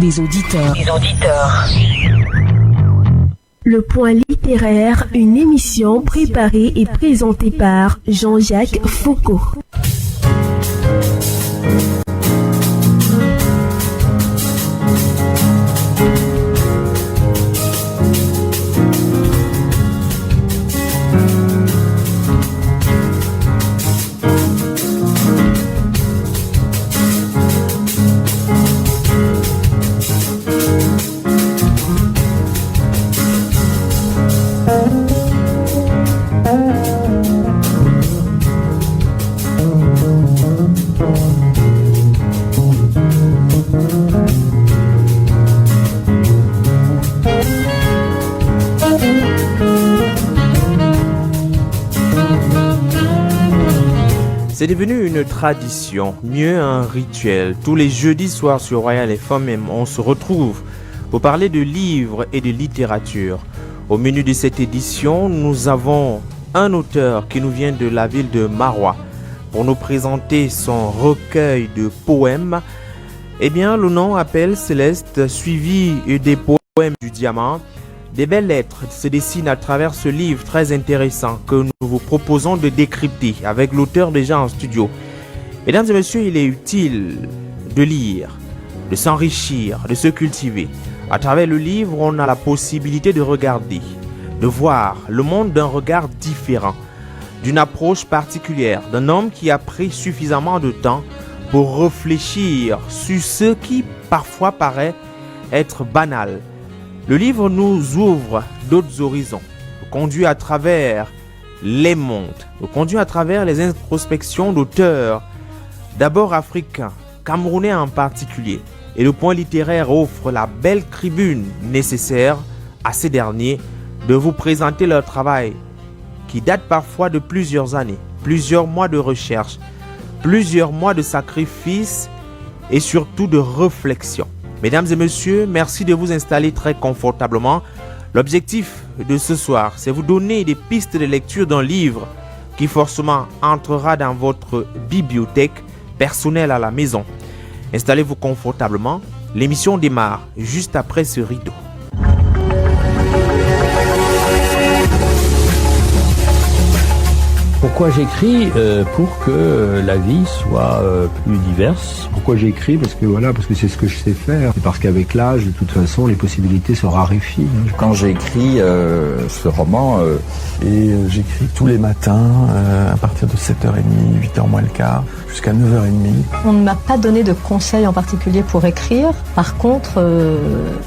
des auditeurs. Le Point littéraire, une émission préparée et présentée par Jean-Jacques Foucault. C'est devenu une tradition, mieux un rituel. Tous les jeudis soirs sur Royal FM, on se retrouve pour parler de livres et de littérature. Au menu de cette édition, nous avons un auteur qui nous vient de la ville de Marois pour nous présenter son recueil de poèmes. Eh bien, le nom appelle Céleste, suivi des poèmes du diamant. Des belles lettres se dessinent à travers ce livre très intéressant que nous vous proposons de décrypter avec l'auteur déjà en studio. Mesdames et messieurs, il est utile de lire, de s'enrichir, de se cultiver. À travers le livre, on a la possibilité de regarder, de voir le monde d'un regard différent, d'une approche particulière, d'un homme qui a pris suffisamment de temps pour réfléchir sur ce qui parfois paraît être banal. Le livre nous ouvre d'autres horizons, nous conduit à travers les mondes, nous conduit à travers les introspections d'auteurs, d'abord africains, camerounais en particulier. Et le Point littéraire offre la belle tribune nécessaire à ces derniers de vous présenter leur travail, qui date parfois de plusieurs années, plusieurs mois de recherche, plusieurs mois de sacrifice et surtout de réflexion. Mesdames et messieurs, merci de vous installer très confortablement. L'objectif de ce soir, c'est vous donner des pistes de lecture d'un livre qui forcément entrera dans votre bibliothèque personnelle à la maison. Installez-vous confortablement. L'émission démarre juste après ce rideau. Pourquoi j'écris? Pour que la vie soit plus diverse. Pourquoi j'écris? Parce que c'est ce que je sais faire. Et parce qu'avec l'âge, de toute façon, les possibilités se raréfient. Quand j'ai écrit ce roman, j'écris tous les matins à partir de 7h30, 8h moins le quart, jusqu'à 9h30. On ne m'a pas donné de conseils en particulier pour écrire. Par contre,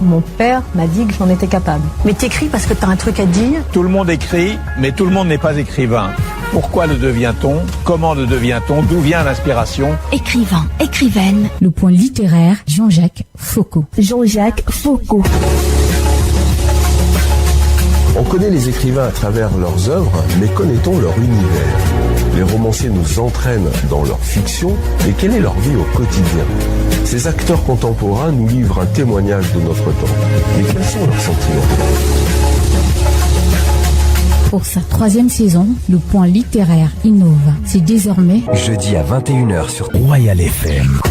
mon père m'a dit que j'en étais capable. Mais t'écris parce que t'as un truc à dire? Tout le monde écrit, mais tout le monde n'est pas écrivain. Pourquoi le devient-on? Comment le devient-on? D'où vient l'inspiration? Écrivain, écrivaine. Le Point littéraire, Jean-Jacques Foucault. Jean-Jacques Foucault. On connaît les écrivains à travers leurs œuvres, mais connaît-on leur univers? Les romanciers nous entraînent dans leur fiction, mais quelle est leur vie au quotidien? Ces acteurs contemporains nous livrent un témoignage de notre temps. Mais quels sont leurs sentiments? Pour sa 3e saison, le Point littéraire innove. C'est désormais jeudi à 21h sur Royal FM.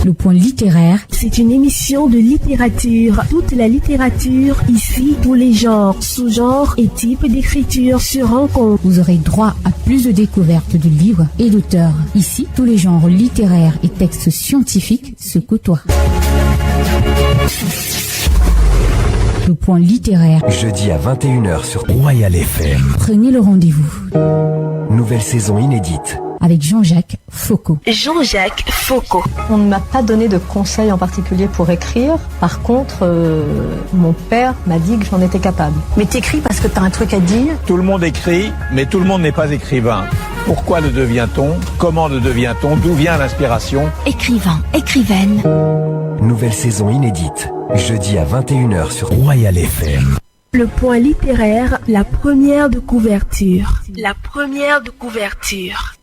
Le Point littéraire, c'est une émission de littérature. Toute la littérature, ici, tous les genres, sous-genres et types d'écriture se rencontrent. Vous aurez droit à plus de découvertes de livres et d'auteurs. Ici, tous les genres littéraires et textes scientifiques se côtoient. Le Point littéraire, jeudi à 21h sur Royal FM. Prenez le rendez-vous. Nouvelle saison inédite avec Jean-Jacques Foucault. Jean-Jacques Foucault. On ne m'a pas donné de conseils en particulier pour écrire. Par contre, mon père m'a dit que j'en étais capable. Mais t'écris parce que t'as un truc à dire? Tout le monde écrit, mais tout le monde n'est pas écrivain. Pourquoi le devient-on? Comment le devient-on? D'où vient l'inspiration? Écrivain, écrivaine. Nouvelle saison inédite, jeudi à 21h sur Royal FM. Le Point littéraire, la première de couverture. La première de couverture.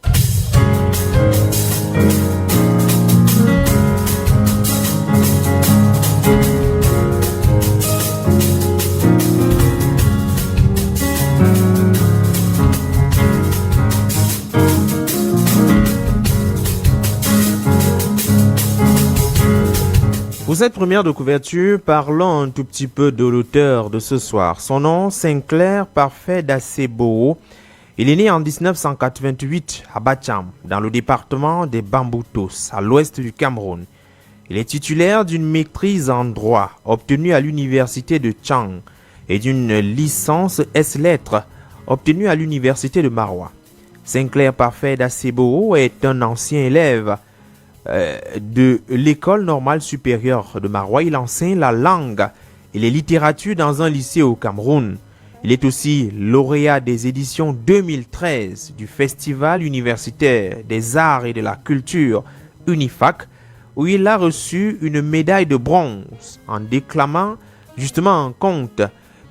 Pour cette première de couverture, parlons un tout petit peu de l'auteur de ce soir. Son nom, Sinclair Parfait Dassebo. Il est né en 1988 à Bacham, dans le département des Bamboutos, à l'ouest du Cameroun. Il est titulaire d'une maîtrise en droit obtenue à l'université de Chang et d'une licence S-lettres obtenue à l'université de Maroua. Sinclair Parfait Dassebo est un ancien élève de l'école normale supérieure de Maroua. Il enseigne la langue et les littératures dans un lycée au Cameroun. Il est aussi lauréat des éditions 2013 du Festival universitaire des arts et de la culture UNIFAC, où il a reçu une médaille de bronze en déclamant justement un conte.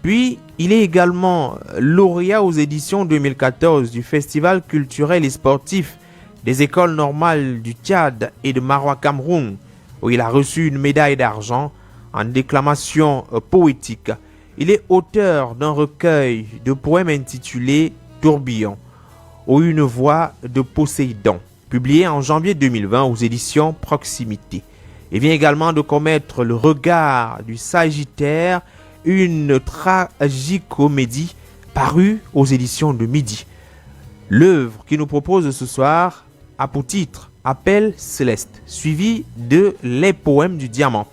Puis, il est également lauréat aux éditions 2014 du Festival culturel et sportif des écoles normales du Tchad et de Maroua Cameroun, où il a reçu une médaille d'argent en déclamation poétique. Il est auteur d'un recueil de poèmes intitulé Tourbillon, ou Une voix de Poséidon, publié en janvier 2020 aux éditions Proximité. Il vient également de commettre Le regard du Sagittaire, une tragicomédie parue aux éditions de Midi. L'œuvre qu'il nous propose ce soir a pour titre Appel céleste, suivi de Les poèmes du diamant.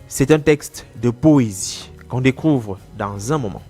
C'est un texte de poésie qu'on découvre dans un moment.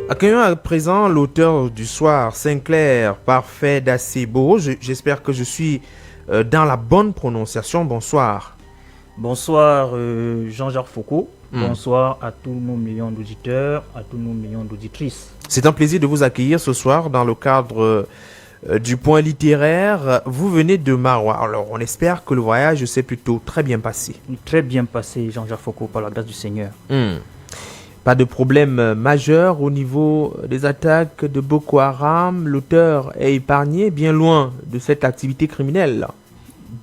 Accueillons à présent l'auteur du soir, Sinclair Parfait Dassebo. J'espère que je suis dans la bonne prononciation. Bonsoir. Bonsoir Jean-Jacques Foucault. Bonsoir à tous nos millions d'auditeurs, à tous nos millions d'auditrices. C'est un plaisir de vous accueillir ce soir dans le cadre du point littéraire. Vous venez de Maroua. Alors on espère que le voyage s'est plutôt très bien passé. Très bien passé, Jean-Jacques Foucault, par la grâce du Seigneur. Pas de problème majeur au niveau des attaques de Boko Haram. L'auteur est épargné, bien loin de cette activité criminelle.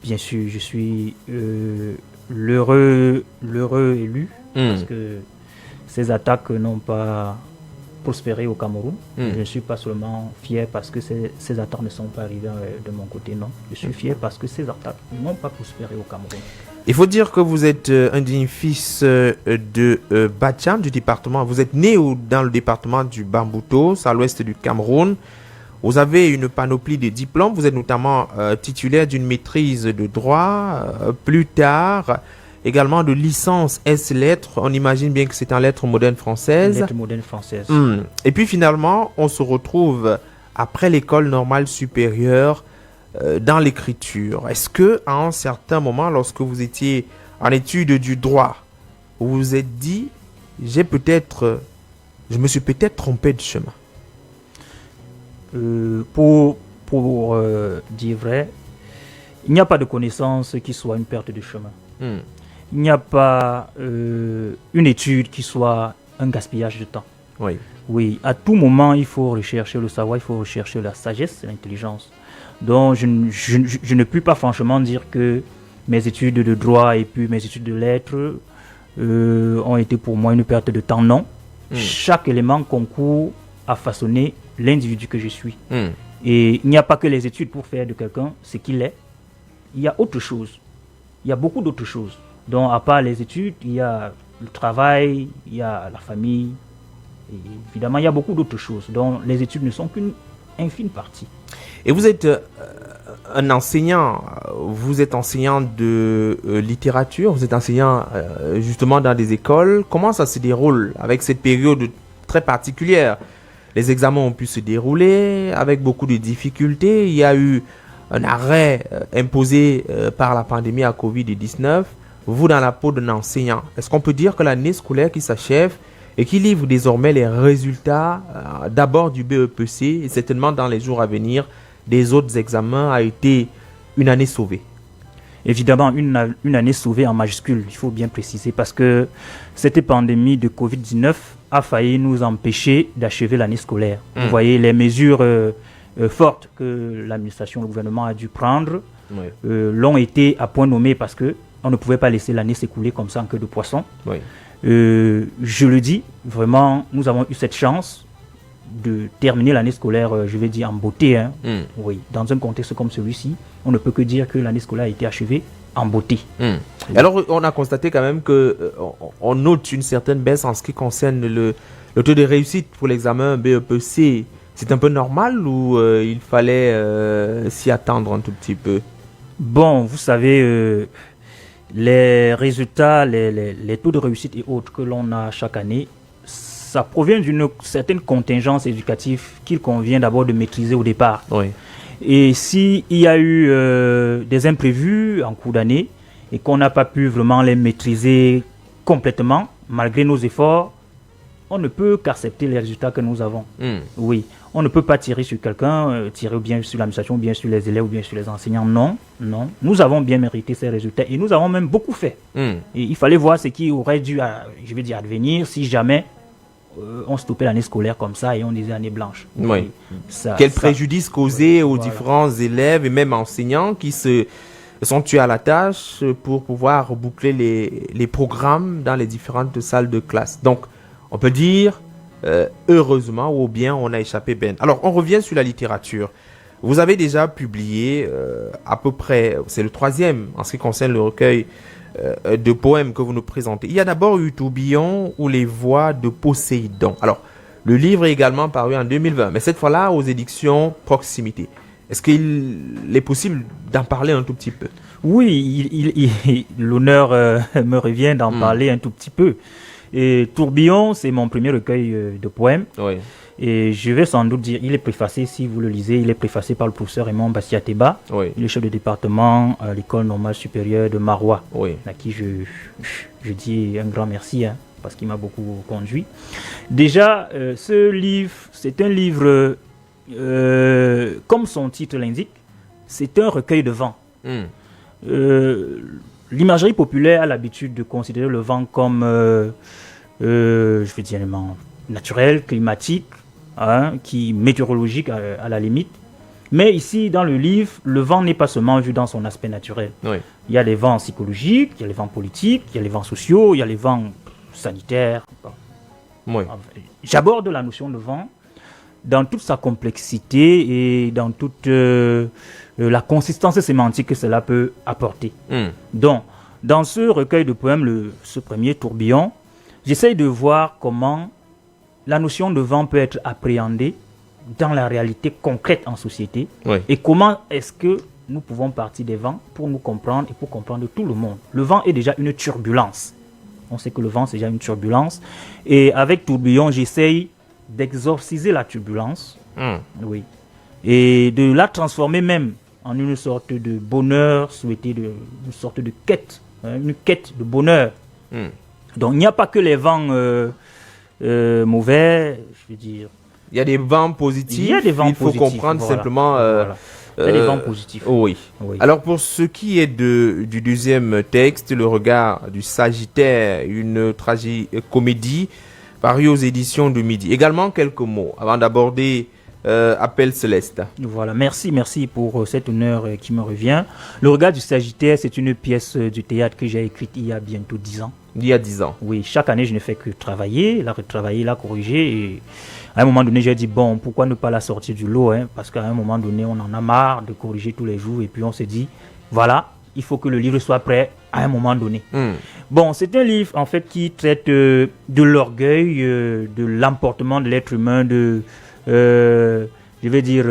Bien sûr, je suis l'heureux élu parce que ces attaques n'ont pas prospéré au Cameroun. Je ne suis pas seulement fier parce que ces attaques ne sont pas arrivées de mon côté, non. Je suis fier parce que ces attaques n'ont pas prospéré au Cameroun. Il faut dire que vous êtes un digne fils de Bacham, du département. Vous êtes né dans le département du Bamboutos, à l'ouest du Cameroun. Vous avez une panoplie de diplômes. Vous êtes notamment titulaire d'une maîtrise de droit. Plus tard, également de licence S-lettres. On imagine bien que c'est en lettres modernes françaises. Lettres modernes françaises. Et puis finalement, on se retrouve après l'école normale supérieure dans l'écriture. Est-ce que à un certain moment, lorsque vous étiez en étude du droit, vous vous êtes dit, je me suis peut-être trompé de chemin? Pour dire vrai, il n'y a pas de connaissance qui soit une perte de chemin. Il n'y a pas une étude qui soit un gaspillage de temps. Oui, à tout moment, il faut rechercher le savoir, il faut rechercher la sagesse et l'intelligence. Donc, je ne puis pas franchement dire que mes études de droit et puis mes études de lettres ont été pour moi une perte de temps. Non. Chaque élément concourt à façonner l'individu que je suis. Et il n'y a pas que les études pour faire de quelqu'un ce qu'il est. Il y a autre chose. Il y a beaucoup d'autres choses. Donc, à part les études, il y a le travail, il y a la famille. Et évidemment, il y a beaucoup d'autres choses. Donc, les études ne sont qu'une infime partie. Et vous êtes un enseignant, vous êtes enseignant de littérature, vous êtes enseignant justement dans des écoles. Comment ça se déroule avec cette période très particulière? Les examens ont pu se dérouler avec beaucoup de difficultés. Il y a eu un arrêt imposé par la pandémie à Covid-19. Vous, dans la peau d'un enseignant, est-ce qu'on peut dire que l'année scolaire qui s'achève et qui livre désormais les résultats d'abord du BEPC et certainement dans les jours à venir des autres examens a été une année sauvée? Évidemment, une année sauvée en majuscule, il faut bien préciser, parce que cette pandémie de Covid-19 a failli nous empêcher d'achever l'année scolaire. Vous voyez, les mesures fortes que l'administration, le gouvernement a dû prendre l'ont été à point nommé parce qu'on ne pouvait pas laisser l'année s'écouler comme ça en queue de poisson. Je le dis, vraiment, nous avons eu cette chance de terminer l'année scolaire, je vais dire en beauté. Oui, dans un contexte comme celui-ci, on ne peut que dire que l'année scolaire a été achevée en beauté. Alors, on a constaté quand même qu'on note une certaine baisse en ce qui concerne le taux de réussite pour l'examen BEPC. C'est un peu normal ou il fallait s'y attendre un tout petit peu? Bon, vous savez, les résultats, les taux de réussite et autres que l'on a chaque année, ça provient d'une certaine contingence éducative qu'il convient d'abord de maîtriser au départ. Et s'il y a eu des imprévus en cours d'année et qu'on n'a pas pu vraiment les maîtriser complètement, malgré nos efforts, on ne peut qu'accepter les résultats que nous avons. Oui, on ne peut pas tirer sur quelqu'un, tirer ou bien sur l'administration, ou bien sur les élèves, ou bien sur les enseignants. Non, non. Nous avons bien mérité ces résultats et nous avons même beaucoup fait. Et il fallait voir ce qui aurait dû, je vais dire, advenir si jamais on stoppait l'année scolaire comme ça et on disait année blanche. Quel préjudice causé aux différents élèves et même enseignants qui se sont tués à la tâche pour pouvoir boucler les programmes dans les différentes salles de classe. Donc, on peut dire, heureusement ou bien on a échappé ben. Alors, on revient sur la littérature. Vous avez déjà publié à peu près, c'est le 3e en ce qui concerne le recueil de poèmes que vous nous présentez. Il y a d'abord eu Tourbillon ou Les Voix de Poséidon. Alors, le livre est également paru en 2020, mais cette fois-là aux éditions Proximité. Est-ce qu'il est possible d'en parler un tout petit peu? Oui, l'honneur me revient d'en parler un tout petit peu. Et Tourbillon, c'est mon premier recueil de poèmes. Et je vais sans doute dire, il est préfacé, si vous le lisez, il est préfacé par le professeur Raymond Bastiateba. Il est chef de département à l'école normale supérieure de Marois, à qui je dis un grand merci, parce qu'il m'a beaucoup conduit. Déjà, ce livre, c'est un livre, comme son titre l'indique, c'est un recueil de vents. L'imagerie populaire a l'habitude de considérer le vent comme, je veux dire, naturel, climatique, météorologique à la limite. Mais ici, dans le livre, le vent n'est pas seulement vu dans son aspect naturel. Il y a les vents psychologiques, il y a les vents politiques, il y a les vents sociaux, il y a les vents sanitaires. J'aborde la notion de vent dans toute sa complexité et dans toute la consistance sémantique que cela peut apporter. Donc, dans ce recueil de poèmes, ce premier Tourbillon, j'essaye de voir comment la notion de vent peut être appréhendée dans la réalité concrète en société et comment est-ce que nous pouvons partir des vents pour nous comprendre et pour comprendre tout le monde. Le vent est déjà une turbulence. On sait que le vent, c'est déjà une turbulence. Et avec Tourbillon, j'essaye d'exorciser la turbulence, et de la transformer même en une sorte de bonheur souhaité, une sorte de quête, une quête de bonheur. Donc il n'y a pas que les vents mauvais, je veux dire. Il y a des vents positifs. Il y a des vents positifs. Il faut comprendre simplement. Il y a des vents positifs. Oui. Alors pour ce qui est du deuxième texte, Le Regard du Sagittaire, une tragicomédie paru aux éditions de Midi. Également quelques mots avant d'aborder Appel Céleste. Voilà, merci pour cet honneur qui me revient. Le Regard du Sagittaire, c'est une pièce du théâtre que j'ai écrite il y a bientôt 10 ans. Il y a 10 ans. Oui, chaque année je ne fais que travailler, la retravailler, la corriger. Et à un moment donné, j'ai dit bon, pourquoi ne pas la sortir du lot, parce qu'à un moment donné, on en a marre de corriger tous les jours et puis on s'est dit voilà, il faut que le livre soit prêt à un moment donné. Bon, c'est un livre en fait qui traite de l'orgueil, de l'emportement de l'être humain, je vais dire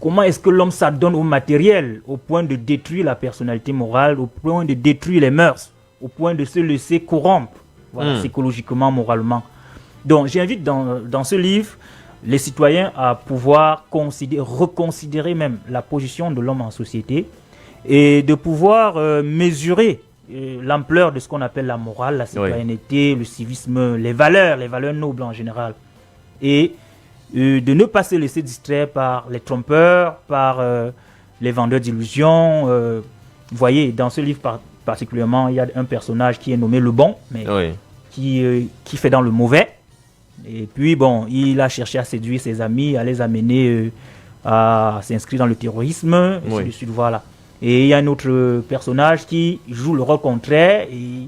comment est-ce que l'homme s'adonne au matériel au point de détruire la personnalité morale, au point de détruire les mœurs, au point de se laisser corrompre, voilà, psychologiquement, moralement. Donc j'invite dans ce livre les citoyens à pouvoir reconsidérer même la position de l'homme en société et de pouvoir mesurer l'ampleur de ce qu'on appelle la morale, la citoyenneté, le civisme, les valeurs nobles en général. Et de ne pas se laisser distraire par les trompeurs, par les vendeurs d'illusions. Vous voyez, dans ce livre particulièrement, il y a un personnage qui est nommé le bon, mais qui fait dans le mauvais. Et puis, bon, il a cherché à séduire ses amis, à les amener à s'inscrire dans le terrorisme, et ainsi de suite, voilà. Et il y a un autre personnage qui joue le rôle contraire et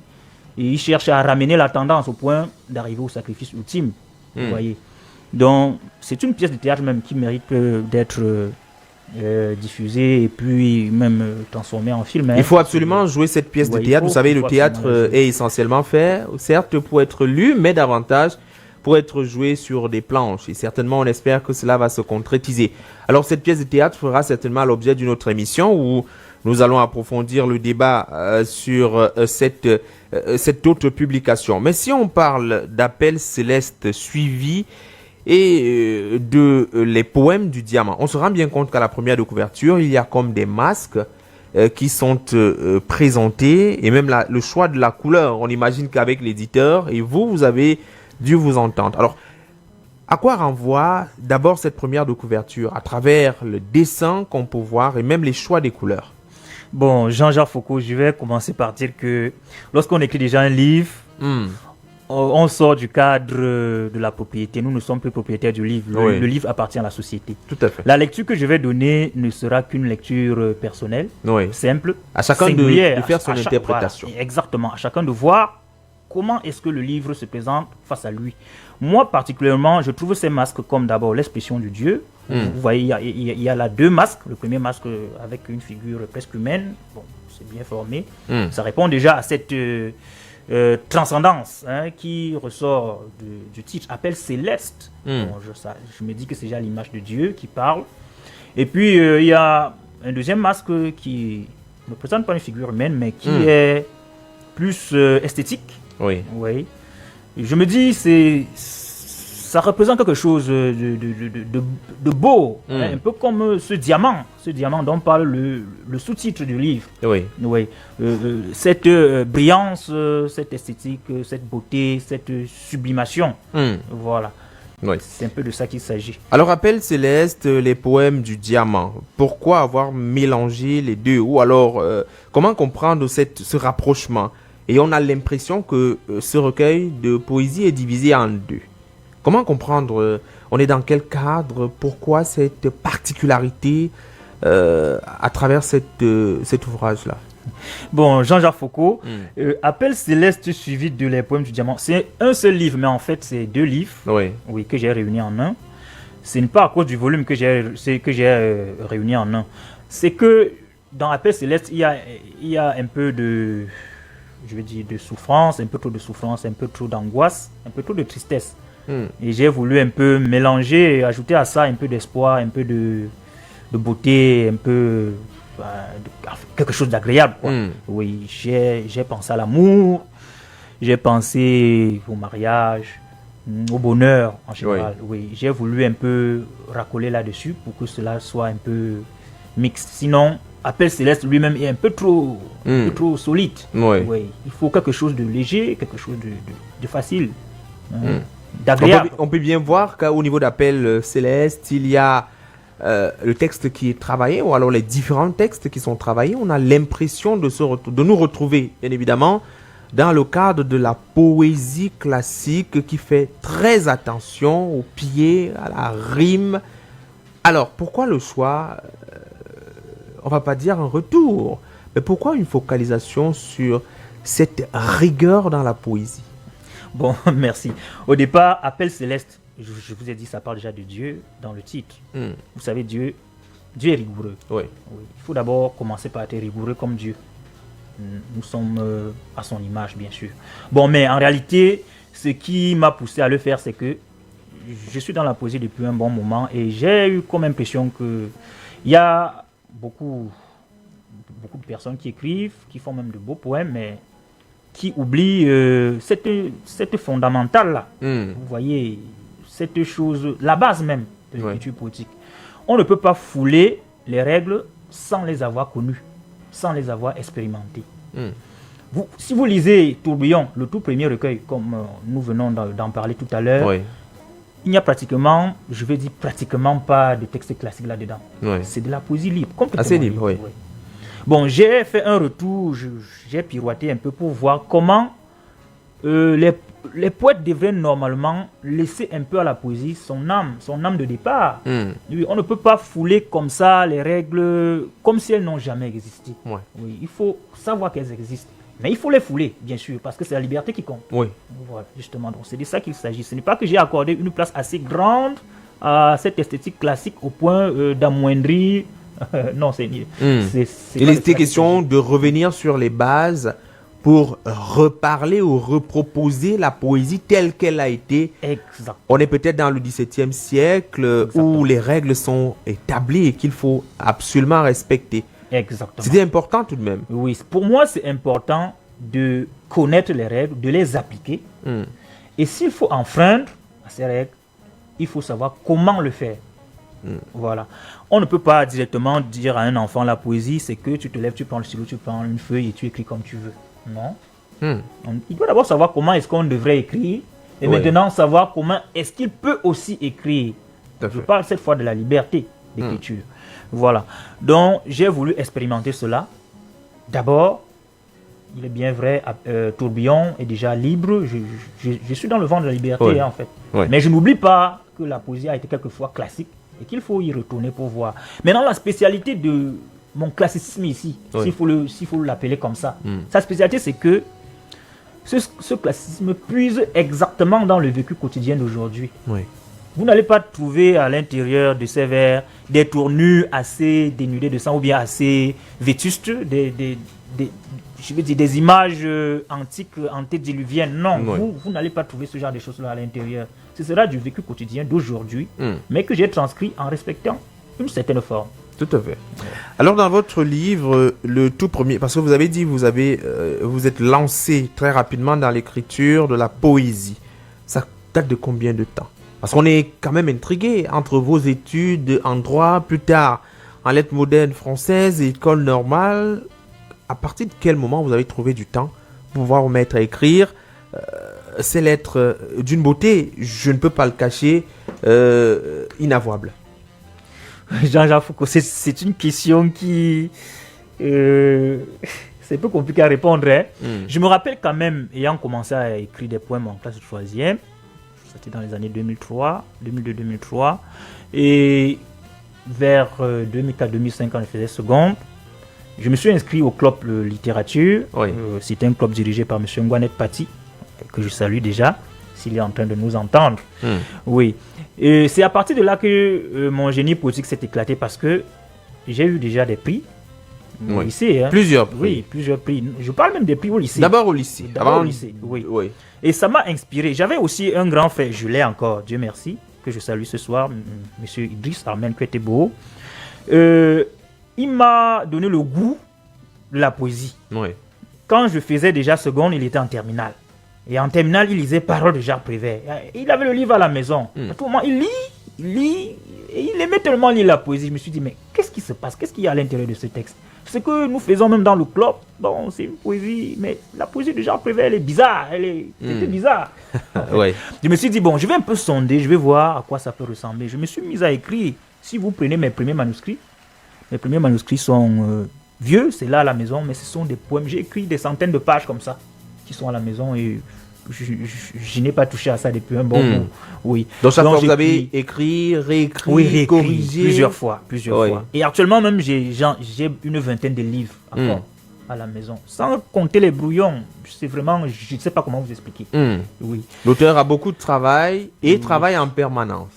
il cherche à ramener la tendance au point d'arriver au sacrifice ultime. Vous voyez. Donc, c'est une pièce de théâtre même qui mérite d'être diffusée et puis même transformée en film. Il faut absolument jouer cette pièce de théâtre. Vous savez, le théâtre est essentiellement fait, certes, pour être lu, mais davantage pour être joué sur des planches. Et certainement, on espère que cela va se concrétiser. Alors, cette pièce de théâtre fera certainement l'objet d'une autre émission où nous allons approfondir le débat sur cette autre publication. Mais si on parle d'Appel céleste suivi et de les poèmes du diamant, on se rend bien compte qu'à la première de couverture, il y a comme des masques qui sont présentés et même le choix de la couleur. On imagine qu'avec l'éditeur et vous avez dû vous entendre. Alors, à quoi renvoie d'abord cette première de couverture à travers le dessin qu'on peut voir et même les choix des couleurs? Bon, Jean-Jacques Foucault, je vais commencer par dire que lorsqu'on écrit déjà un livre, on sort du cadre de la propriété. Nous ne sommes plus propriétaires du livre. Le livre appartient à la société. Tout à fait. La lecture que je vais donner ne sera qu'une lecture personnelle, simple, à chacun de faire son interprétation. Voilà, exactement. À chacun de voir comment est-ce que le livre se présente face à lui. Moi, particulièrement, je trouve ces masques comme d'abord l'expression du Dieu. Vous voyez, il y a là deux masques. Le premier masque avec une figure presque humaine. Bon, c'est bien formé. Ça répond déjà à cette transcendance qui ressort du titre, Appel céleste. Bon, je me dis que c'est déjà l'image de Dieu qui parle. Et puis, il y a un deuxième masque qui ne présente pas une figure humaine, mais qui est plus esthétique. Oui. Je me dis, ça représente quelque chose de beau, un peu comme ce diamant dont parle le sous-titre du livre. Cette brillance, cette esthétique, cette beauté, cette sublimation. Voilà. C'est un peu de ça qu'il s'agit. Alors, Appel céleste, les poèmes du diamant. Pourquoi avoir mélangé les deux? Ou alors, comment comprendre ce rapprochement? Et on a l'impression que ce recueil de poésie est divisé en deux. Comment comprendre? On est dans quel cadre? Pourquoi cette particularité à travers cet ouvrage-là? Bon, Jean-Jacques Foucault, Appel céleste suivi de les poèmes du diamant. C'est un seul livre, mais en fait, c'est deux livres que j'ai réunis en un. Ce n'est pas à cause du volume que j'ai réuni en un. C'est que dans Appel céleste, il y a un peu de souffrance, un peu trop de souffrance, un peu trop d'angoisse, un peu trop de tristesse. Et j'ai voulu un peu mélanger et ajouter à ça un peu d'espoir, un peu de beauté, un peu quelque chose d'agréable. Oui, j'ai pensé à l'amour, j'ai pensé au mariage, au bonheur en général. Oui, j'ai voulu un peu racoler là-dessus pour que cela soit un peu mixte. Sinon, Appel céleste lui-même est un peu trop solide. Oui. Il faut quelque chose de léger, quelque chose de facile, d'agréable. On peut bien voir qu'au niveau d'Appel céleste, il y a le texte qui est travaillé, ou alors les différents textes qui sont travaillés. On a l'impression de nous retrouver, bien évidemment, dans le cadre de la poésie classique qui fait très attention au pied, à la rime. Alors, pourquoi le choix on va pas dire un retour, mais pourquoi une focalisation sur cette rigueur dans la poésie? Bon, merci. Au départ, Appel céleste, je vous ai dit, ça parle déjà de Dieu dans le titre. Vous savez, Dieu est rigoureux. Oui. Il faut d'abord commencer par être rigoureux comme Dieu. Nous sommes à son image, bien sûr. Bon, mais en réalité, ce qui m'a poussé à le faire, c'est que je suis dans la poésie depuis un bon moment et j'ai eu comme impression que Il y a beaucoup de personnes qui écrivent, qui font même de beaux poèmes, mais qui oublient cette fondamentale-là. Vous voyez, cette chose, la base même de l'écriture poétique. On ne peut pas fouler les règles sans les avoir connues, sans les avoir expérimentées. Si vous lisez Tourbillon, le tout premier recueil, comme nous venons d'en parler tout à l'heure, il n'y a pratiquement, je vais dire pratiquement pas de texte classique là-dedans. C'est de la poésie libre, complètement assez libre. Bon, j'ai fait un retour, j'ai pirouetté un peu pour voir comment les poètes devraient normalement laisser un peu à la poésie son âme de départ. Oui, on ne peut pas fouler comme ça les règles comme si elles n'ont jamais existé. Oui, il faut savoir qu'elles existent. Mais il faut les fouler, bien sûr, parce que c'est la liberté qui compte. Voilà, justement, donc c'est de ça qu'il s'agit. Ce n'est pas que j'ai accordé une place assez grande à cette esthétique classique au point d'amoindrir. Non, il était question de revenir sur les bases pour reparler ou reproposer la poésie telle qu'elle a été. Exactement. On est peut-être dans le XVIIe siècle où les règles sont établies et qu'il faut absolument respecter. Exactement. C'était important tout de même. Oui, pour moi, c'est important de connaître les règles, de les appliquer. Et s'il faut enfreindre à ces règles, il faut savoir comment le faire. Voilà. On ne peut pas directement dire à un enfant la poésie, c'est que tu te lèves, tu prends le stylo, tu prends une feuille et tu écris comme tu veux. Non. Il doit d'abord savoir comment est-ce qu'on devrait écrire et maintenant savoir comment est-ce qu'il peut aussi écrire. Je parle cette fois de la liberté d'écriture. Voilà. Donc, j'ai voulu expérimenter cela. D'abord, il est bien vrai, Tourbillon est déjà libre. Je suis dans le vent de la liberté, en fait. Mais je n'oublie pas que la poésie a été quelquefois classique et qu'il faut y retourner pour voir. Maintenant, la spécialité de mon classicisme ici, s'il faut l'appeler comme ça, sa spécialité, c'est que ce classicisme puise exactement dans le vécu quotidien d'aujourd'hui. Vous n'allez pas trouver à l'intérieur de ces vers des tournures assez dénudées de sang ou bien assez vétustes, je veux dire des images antiques, antédiluviennes. Non, vous n'allez pas trouver ce genre de choses-là à l'intérieur. Ce sera du vécu quotidien d'aujourd'hui, mais que j'ai transcrit en respectant une certaine forme. Tout à fait. Alors dans votre livre, le tout premier, parce que vous avez dit vous êtes lancé très rapidement dans l'écriture de la poésie. Ça date de combien de temps? Parce qu'on est quand même intrigué entre vos études en droit, plus tard en lettres modernes françaises et école normale. À partir de quel moment vous avez trouvé du temps pour pouvoir vous mettre à écrire ces lettres d'une beauté, je ne peux pas le cacher, inavouable? Jean-Jacques Foucault, c'est une question qui... c'est un peu compliqué à répondre. Je me rappelle quand même, ayant commencé à écrire des poèmes en classe de 3e, c'était dans les années 2002-2003, et vers 2004-2005, quand je faisais seconde, je me suis inscrit au club de littérature. C'était un club dirigé par M. Ngwanet Pati, que je salue déjà, s'il est en train de nous entendre. Oui. Et c'est à partir de là que mon génie poétique s'est éclaté, parce que j'ai eu déjà des prix au lycée. Plusieurs prix. Oui, plusieurs prix. Je parle même des prix au lycée. D'abord au lycée. Au lycée, oui. Et ça m'a inspiré. J'avais aussi un grand frère, je l'ai encore, Dieu merci, que je salue ce soir, M. Idriss Armen Kwetebo. Il m'a donné le goût de la poésie. Quand je faisais déjà seconde, il était en terminale. Et en terminale, il lisait Paroles de Jacques Prévert. Il avait le livre à la maison. À tout moment, il lit, et il aimait tellement lire la poésie. Je me suis dit, mais qu'est-ce qui se passe? Qu'est-ce qu'il y a à l'intérieur de ce texte? Ce que nous faisons même dans le club, bon, c'est une poésie, mais la poésie de Jacques Prévert, elle est bizarre. C'était bizarre. Je me suis dit, bon, je vais un peu sonder, je vais voir à quoi ça peut ressembler. Je me suis mis à écrire. Si vous prenez mes premiers manuscrits sont vieux, c'est là à la maison, mais ce sont des poèmes. J'ai écrit des centaines de pages comme ça, qui sont à la maison, et je n'ai pas touché à ça depuis un bon moment. Donc chaque fois vous avez écrit, réécrit, corrigé plusieurs fois. Et actuellement même j'ai une vingtaine de livres encore à la maison, sans compter les brouillons. C'est vraiment, je ne sais pas comment vous expliquer. L'auteur a beaucoup de travail et travaille en permanence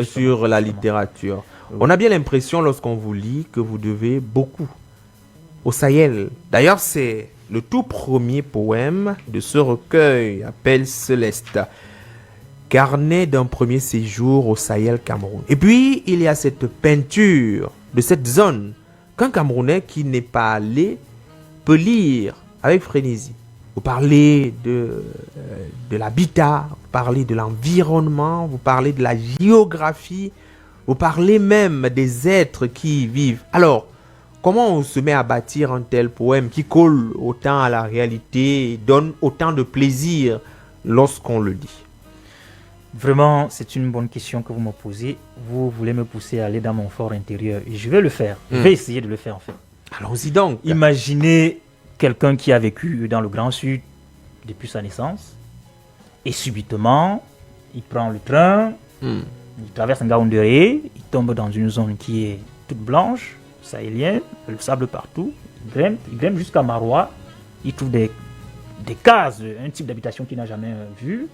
sur la littérature. On a bien l'impression lorsqu'on vous lit que vous devez beaucoup au Sahel. D'ailleurs, c'est le tout premier poème de ce recueil, Appel Céleste, carnet d'un premier séjour au Sahel Cameroun. Et puis, il y a cette peinture de cette zone qu'un Camerounais qui n'est pas allé peut lire avec frénésie. Vous parlez de l'habitat, vous parlez de l'environnement, vous parlez de la géographie, vous parlez même des êtres qui y vivent. Alors, comment on se met à bâtir un tel poème qui colle autant à la réalité et donne autant de plaisir lorsqu'on le lit? Vraiment, c'est une bonne question que vous me posez. Vous voulez me pousser à aller dans mon fort intérieur. Et je vais le faire. Je vais essayer de le faire en fait. Allons-y donc. Imaginez quelqu'un qui a vécu dans le Grand Sud depuis sa naissance. Et subitement, il prend le train, il traverse un Ngaoundéré, il tombe dans une zone qui est toute blanche, sahélienne, le sable partout. Il grimpe jusqu'à Marois. Il trouve des cases, un type d'habitation qu'il n'a jamais vu.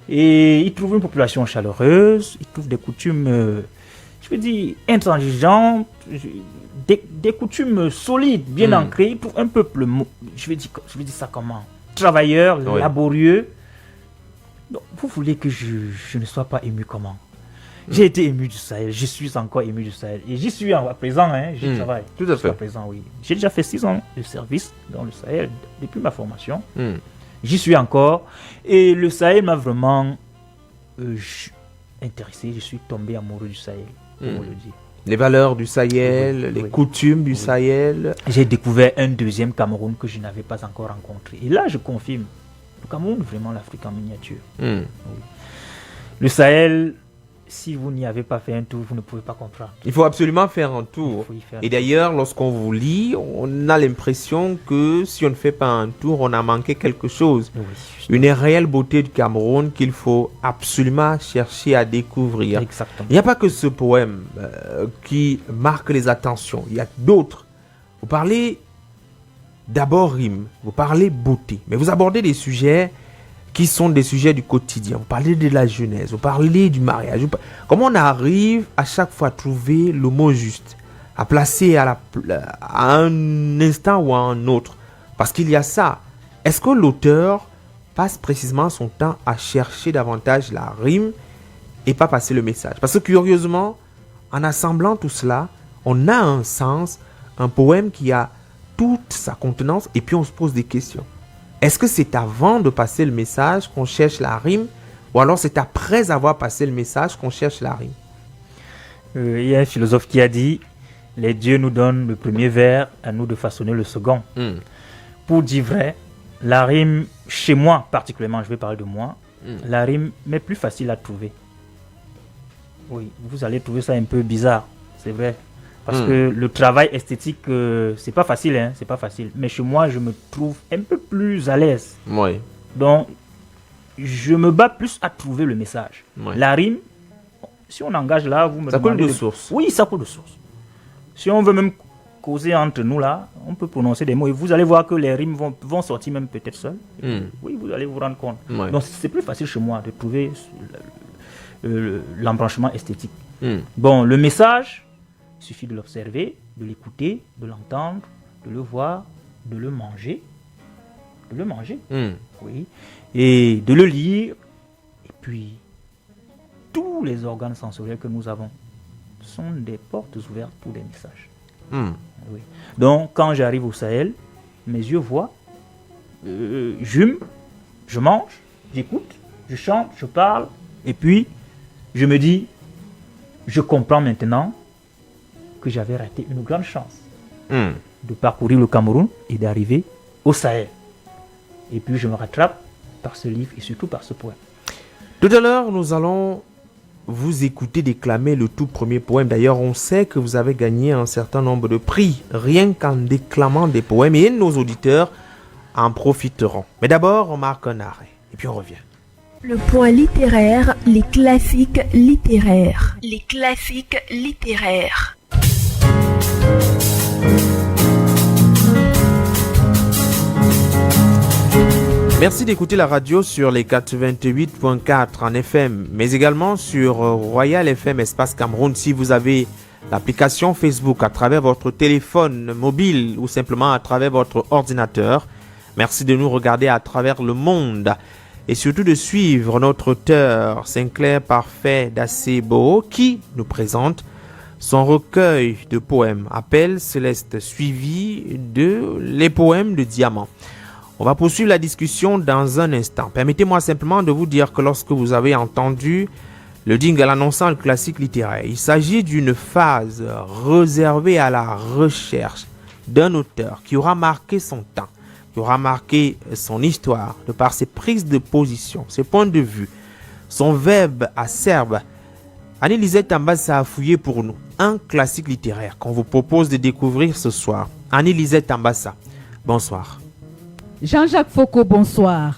Et il trouve une population chaleureuse, il trouve des coutumes, je veux dire, intransigeantes, des coutumes solides, bien ancrées. Il trouve un peuple, je veux dire ça comment? Travailleur, laborieux. Donc, vous voulez que je ne sois pas ému comment? J'ai été ému du Sahel, je suis encore ému du Sahel. Et j'y suis à présent, j'y travaille. Tout à fait. À présent, oui. J'ai déjà fait 6 ans de service dans le Sahel depuis ma formation. J'y suis encore. Et le Sahel m'a vraiment intéressé. Je suis tombé amoureux du Sahel, comme on le dit. Les valeurs du Sahel, les coutumes du Sahel. J'ai découvert un deuxième Cameroun que je n'avais pas encore rencontré. Et là, je confirme. Le Cameroun, vraiment l'Afrique en miniature. Oui. Le Sahel, si vous n'y avez pas fait un tour, vous ne pouvez pas comprendre. Il faut absolument faire un tour. Et d'ailleurs, lorsqu'on vous lit, on a l'impression que si on ne fait pas un tour, on a manqué quelque chose. Une réelle beauté du Cameroun qu'il faut absolument chercher à découvrir. Exactement. Il n'y a pas que ce poème qui marque les attentions. Il y a d'autres. Vous parlez d'abord rime, vous parlez beauté, mais vous abordez des sujets qui sont des sujets du quotidien. Vous parlez de la jeunesse, vous parlez du mariage. Comment on arrive à chaque fois à trouver le mot juste, à placer à un instant ou à un autre? Parce qu'il y a ça. Est-ce que l'auteur passe précisément son temps à chercher davantage la rime et pas passer le message? Parce que curieusement, en assemblant tout cela, on a un sens, un poème qui a toute sa contenance et puis on se pose des questions. Est-ce que c'est avant de passer le message qu'on cherche la rime ou alors c'est après avoir passé le message qu'on cherche la rime? Il y a un philosophe qui a dit « Les dieux nous donnent le premier vers, à nous de façonner le second ». Pour dire vrai, la rime, chez moi particulièrement, je vais parler de moi, la rime m'est plus facile à trouver. Oui, vous allez trouver ça un peu bizarre, c'est vrai. Parce que le travail esthétique, c'est pas facile, c'est pas facile. Mais chez moi, je me trouve un peu plus à l'aise. Oui. Donc, je me bats plus à trouver le message. Oui. La rime, si on engage là, vous me ça coule de source. Oui, ça coule de source. Si on veut même causer entre nous là, on peut prononcer des mots et vous allez voir que les rimes vont sortir même peut-être seules. Oui, vous allez vous rendre compte. Oui. Donc, c'est plus facile chez moi de trouver l'embranchement esthétique. Bon, le message, il suffit de l'observer, de l'écouter, de l'entendre, de le voir, de le manger. De le manger, oui. Et de le lire. Et puis, tous les organes sensoriels que nous avons sont des portes ouvertes pour des messages. Oui. Donc, quand j'arrive au Sahel, mes yeux voient, j'hume, je mange, j'écoute, je chante, je parle. Et puis, je me dis, je comprends maintenant que j'avais raté une grande chance de parcourir le Cameroun et d'arriver au Sahel. Et puis je me rattrape par ce livre et surtout par ce poème. Tout à l'heure, nous allons vous écouter déclamer le tout premier poème. D'ailleurs, on sait que vous avez gagné un certain nombre de prix rien qu'en déclamant des poèmes et nos auditeurs en profiteront. Mais d'abord, on marque un arrêt et puis on revient. Le point littéraire, les classiques littéraires. Les classiques littéraires. Merci d'écouter la radio sur les 88.4 en FM, mais également sur Royal FM Espace Cameroun. Si vous avez l'application Facebook à travers votre téléphone mobile ou simplement à travers votre ordinateur, merci de nous regarder à travers le monde et surtout de suivre notre auteur Sinclair Parfait d'Acebo qui nous présente son recueil de poèmes Appel Céleste, suivi de Les poèmes de Diamant. On va poursuivre la discussion dans un instant. Permettez-moi simplement de vous dire que lorsque vous avez entendu le jingle annonçant le classique littéraire, il s'agit d'une phase réservée à la recherche d'un auteur qui aura marqué son temps, qui aura marqué son histoire de par ses prises de position, ses points de vue, son verbe acerbe. Annie-Lisette Ambassa a fouillé pour nous un classique littéraire qu'on vous propose de découvrir ce soir. Annie-Lisette Ambassa, bonsoir. Jean-Jacques Foucault, bonsoir.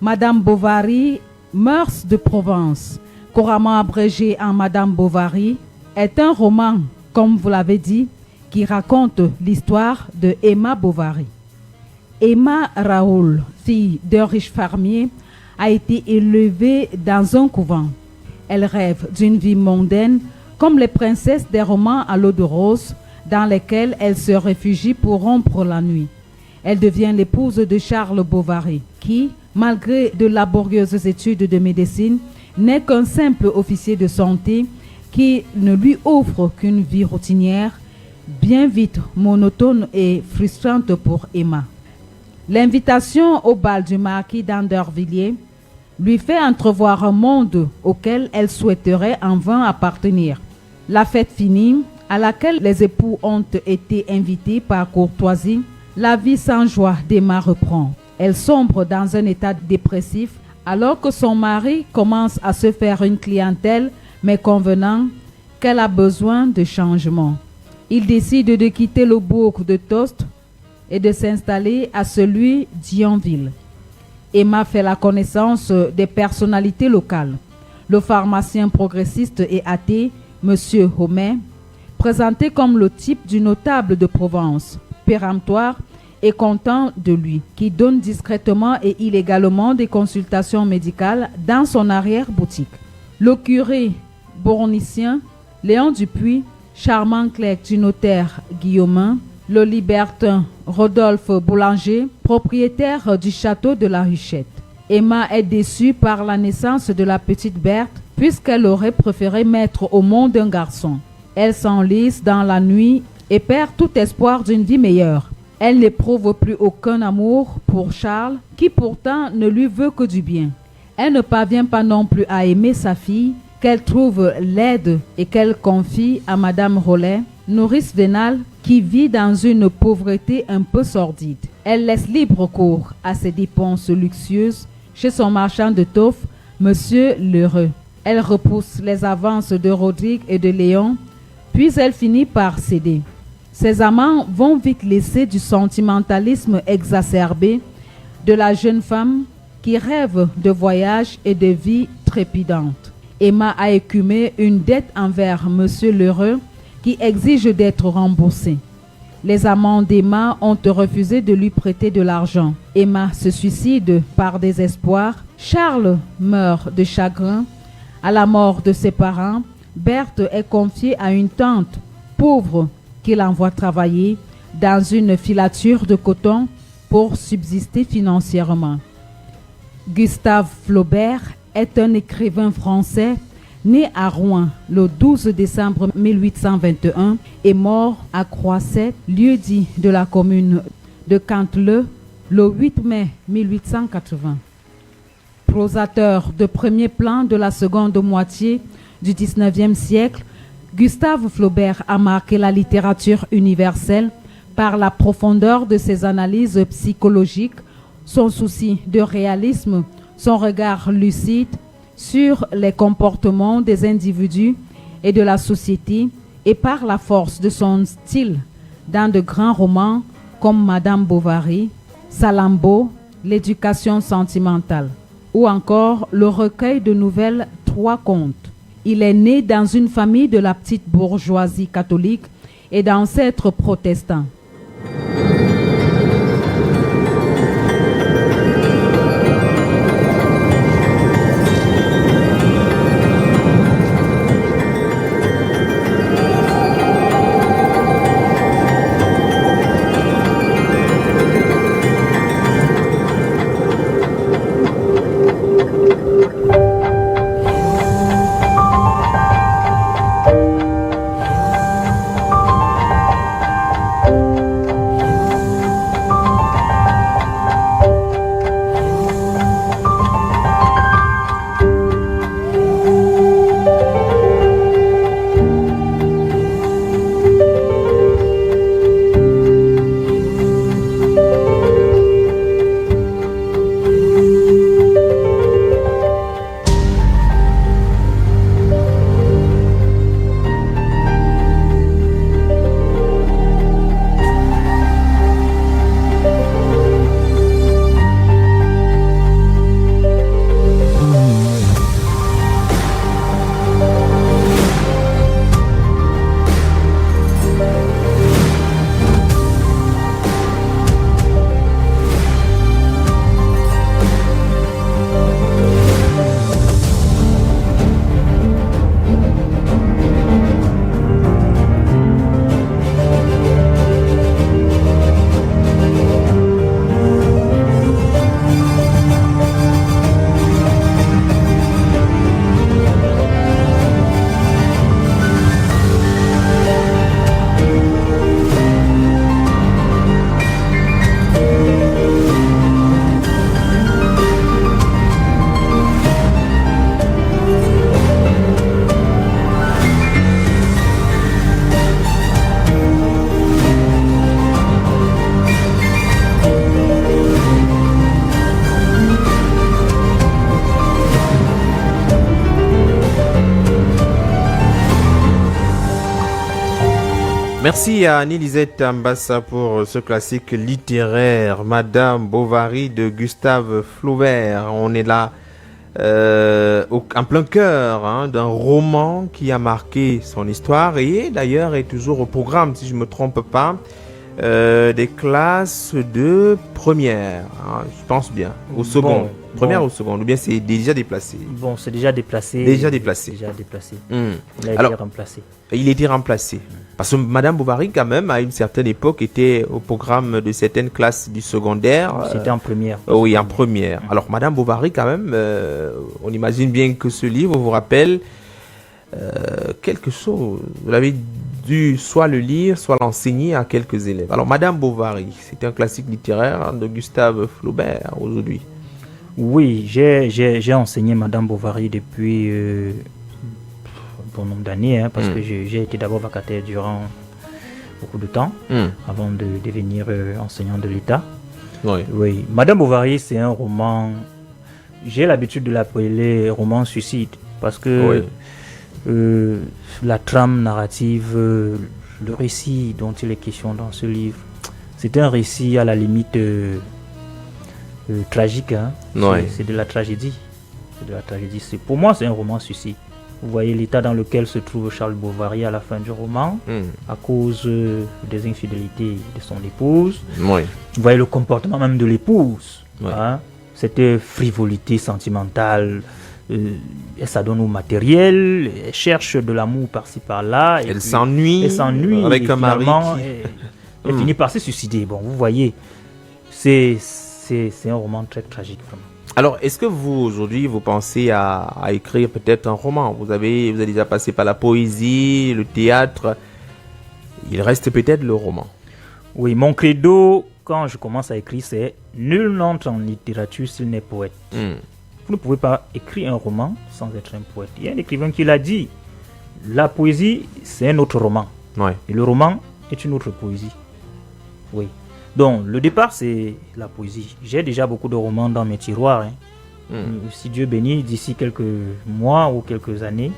Madame Bovary, Mœurs de Provence, couramment abrégé en Madame Bovary, est un roman, comme vous l'avez dit, qui raconte l'histoire de Emma Bovary. Emma Raoul, fille d'un riche fermier, a été élevée dans un couvent. Elle rêve d'une vie mondaine, comme les princesses des romans à l'eau de rose, dans lesquels elle se réfugie pour rompre la nuit. Elle devient l'épouse de Charles Bovary, qui, malgré de laborieuses études de médecine, n'est qu'un simple officier de santé qui ne lui offre qu'une vie routinière, bien vite monotone et frustrante pour Emma. L'invitation au bal du marquis d'Andervilliers lui fait entrevoir un monde auquel elle souhaiterait en vain appartenir. La fête finie, à laquelle les époux ont été invités par courtoisie, la vie sans joie d'Emma reprend. Elle sombre dans un état dépressif alors que son mari commence à se faire une clientèle, mais convenant qu'elle a besoin de changement. Il décide de quitter le bourg de Tostes et de s'installer à celui d'Yonville. Emma fait la connaissance des personnalités locales. Le pharmacien progressiste et athée, M. Homet, présenté comme le type du notable de Provence, péremptoire et content de lui, qui donne discrètement et illégalement des consultations médicales dans son arrière-boutique. Le curé bournicien, Léon Dupuis, charmant clerc du notaire Guillaumin, le libertin Rodolphe Boulanger, propriétaire du château de la Huchette. Emma est déçue par la naissance de la petite Berthe, puisqu'elle aurait préféré mettre au monde un garçon. Elle s'enlise dans la nuit et perd tout espoir d'une vie meilleure. Elle n'éprouve plus aucun amour pour Charles, qui pourtant ne lui veut que du bien. Elle ne parvient pas non plus à aimer sa fille, qu'elle trouve laide et qu'elle confie à Madame Rollet, nourrice vénale, qui vit dans une pauvreté un peu sordide. Elle laisse libre cours à ses dépenses luxueuses chez son marchand de toffe, Monsieur Lheureux. Elle repousse les avances de Rodrigue et de Léon, puis elle finit par céder. Ses amants vont vite laisser du sentimentalisme exacerbé de la jeune femme qui rêve de voyage et de vie trépidante. Emma a écumé une dette envers Monsieur Lheureux qui exige d'être remboursée. Les amants d'Emma ont refusé de lui prêter de l'argent. Emma se suicide par désespoir. Charles meurt de chagrin. À la mort de ses parents, Berthe est confiée à une tante pauvre qu'il envoie travailler dans une filature de coton pour subsister financièrement. Gustave Flaubert est un écrivain français né à Rouen le 12 décembre 1821 et mort à Croisset, lieu-dit de la commune de Canteleu, le 8 mai 1880. Prosateur de premier plan de la seconde moitié du XIXe siècle, Gustave Flaubert a marqué la littérature universelle par la profondeur de ses analyses psychologiques, son souci de réalisme, son regard lucide sur les comportements des individus et de la société et par la force de son style dans de grands romans comme Madame Bovary, Salammbô, L'éducation sentimentale ou encore le recueil de nouvelles Trois contes. Il est né dans une famille de la petite bourgeoisie catholique et d'ancêtres protestants. Merci à Annie-Lisette Ambassa pour ce classique littéraire, Madame Bovary de Gustave Flaubert. On est là en plein cœur d'un roman qui a marqué son histoire et d'ailleurs est toujours au programme, si je ne me trompe pas, des classes de première, je pense bien, au second. Première ou seconde, ou bien c'est déjà déplacé? Bon, c'est déjà déplacé. Déjà déplacé. Déjà déplacé. Il a été remplacé. Il a été remplacé. Parce que Madame Bovary, quand même, à une certaine époque, était au programme de certaines classes du secondaire. C'était en première. Oui, en première. Alors, Madame Bovary, quand même, on imagine bien que ce livre vous rappelle quelque chose. Vous l'avez dû soit le lire, soit l'enseigner à quelques élèves. Alors, Madame Bovary, c'est un classique littéraire de Gustave Flaubert aujourd'hui. Oui, j'ai enseigné Madame Bovary depuis un bon nombre d'années, parce que j'ai été d'abord vacataire durant beaucoup de temps, avant de devenir enseignant de l'État. Oui. Madame Bovary, c'est un roman, j'ai l'habitude de l'appeler roman suicide, parce que la trame narrative, le récit dont il est question dans ce livre, c'est un récit à la limite tragique, c'est de la tragédie. C'est de la tragédie. Pour moi, c'est un roman suicide. Vous voyez l'état dans lequel se trouve Charles Bovary à la fin du roman, à cause des infidélités de son épouse. Vous voyez le comportement même de l'épouse. Cette frivolité sentimentale. Elle s'adonne au matériel, elle cherche de l'amour par-ci par-là. Elle s'ennuie avec un mari. Elle finit par se suicider. Bon, vous voyez, c'est un roman très tragique, vraiment. Alors, est-ce que vous, aujourd'hui, vous pensez à écrire peut-être un roman? Vous avez déjà passé par la poésie, le théâtre. Il reste peut-être le roman. Oui, mon credo, quand je commence à écrire, c'est « Nul n'entre en littérature s'il n'est poète ». Vous ne pouvez pas écrire un roman sans être un poète. Il y a un écrivain qui l'a dit. La poésie, c'est un autre roman. Et le roman est une autre poésie. Oui. Donc, le départ, c'est la poésie. J'ai déjà beaucoup de romans dans mes tiroirs. Si Dieu bénit, d'ici quelques mois ou quelques années,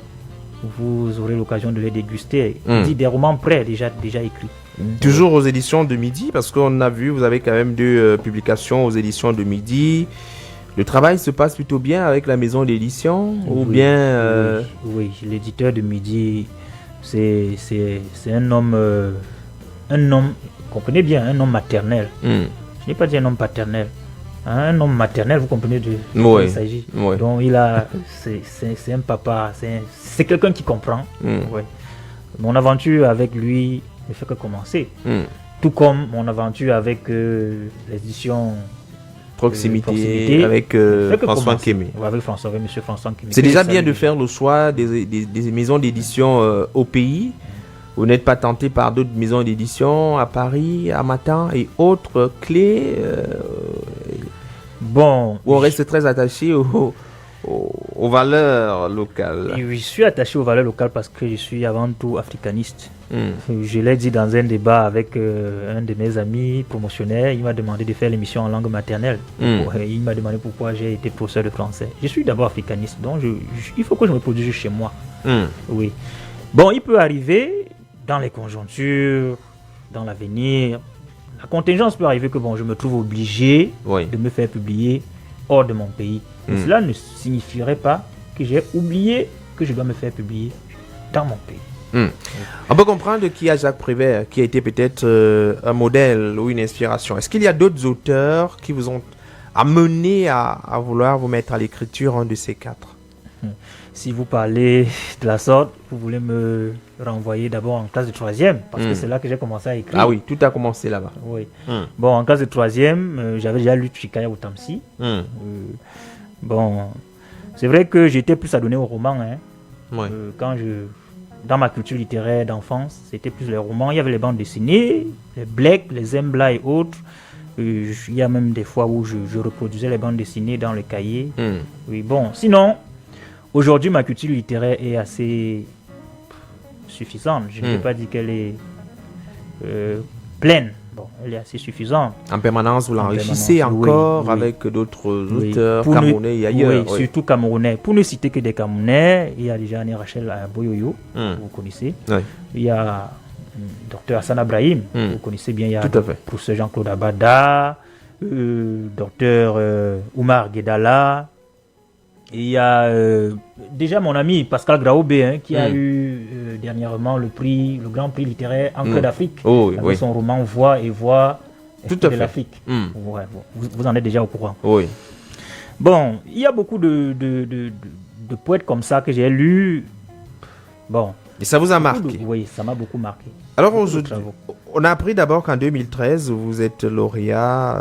vous aurez l'occasion de les déguster. Des romans prêts, déjà écrits. Toujours aux éditions de Midi, parce qu'on a vu, vous avez quand même 2 publications aux éditions de Midi. Le travail se passe plutôt bien avec la maison d'édition ou bien... Oui, l'éditeur de Midi, c'est un homme... comprenez bien, un homme maternel. Je n'ai pas dit un homme paternel. Un homme maternel, vous comprenez de quoi il s'agit. Donc c'est un papa, c'est quelqu'un qui comprend. Mon aventure avec lui ne fait que commencer. Tout comme mon aventure avec l'édition Proximité avec François Kémé. Avec monsieur François Kémé. C'est déjà bien de faire le choix des maisons d'édition au pays. Vous n'êtes pas tenté par d'autres maisons d'édition à Paris, à Matin et autres clés Bon. Où on reste très attaché aux valeurs locales. Je suis attaché aux valeurs locales parce que je suis avant tout africaniste. Je l'ai dit dans un débat avec un de mes amis promotionnaires. Il m'a demandé de faire l'émission en langue maternelle. Il m'a demandé pourquoi j'ai été professeur de français. Je suis d'abord africaniste, donc il faut que je me produise chez moi. Oui. Bon, il peut arriver dans les conjonctures, dans l'avenir, la contingence peut arriver que je me trouve obligé de me faire publier hors de mon pays. Mais cela ne signifierait pas que j'ai oublié que je dois me faire publier dans mon pays. On peut comprendre qu'il y a Jacques Prévert qui a été peut-être un modèle ou une inspiration. Est-ce qu'il y a d'autres auteurs qui vous ont amené à vouloir vous mettre à l'écriture, un de ces 4? Si vous parlez de la sorte, vous voulez me renvoyer d'abord en classe de 3e, parce que c'est là que j'ai commencé à écrire. Ah oui, tout a commencé là-bas. Oui. Bon, en classe de 3e, j'avais déjà lu Chikaya Utamsi. Bon, c'est vrai que j'étais plus adonné au roman. Dans ma culture littéraire d'enfance, c'était plus les romans. Il y avait les bandes dessinées, les Blek, les Zembla et autres. Il y a même des fois où je reproduisais les bandes dessinées dans le cahier. Oui, bon, sinon... Aujourd'hui, ma culture littéraire est assez suffisante. Je ne peux pas dire qu'elle est pleine. Bon, elle est assez suffisante. En permanence, vous l'enrichissez encore avec d'autres auteurs camerounais et ailleurs. Oui, surtout camerounais. Pour ne citer que des camerounais, il y a déjà Rachel Boyoyo, vous connaissez. Il y a Dr Hassan Abrahim, vous connaissez bien, il y a tout à fait. Professeur Jean-Claude Abada, Dr Oumar Guedala, et il y a déjà mon ami Pascal Graoubé qui a eu dernièrement le grand prix littéraire Encre d'Afrique, avec son roman Voix et Voix de l'Afrique. Ouais, vous en êtes déjà au courant. Oui. Bon, il y a beaucoup de poètes comme ça que j'ai lus. Bon. Et ça vous a marqué? Oui, ça m'a beaucoup marqué. Alors aujourd'hui, on a appris d'abord qu'en 2013, vous êtes lauréat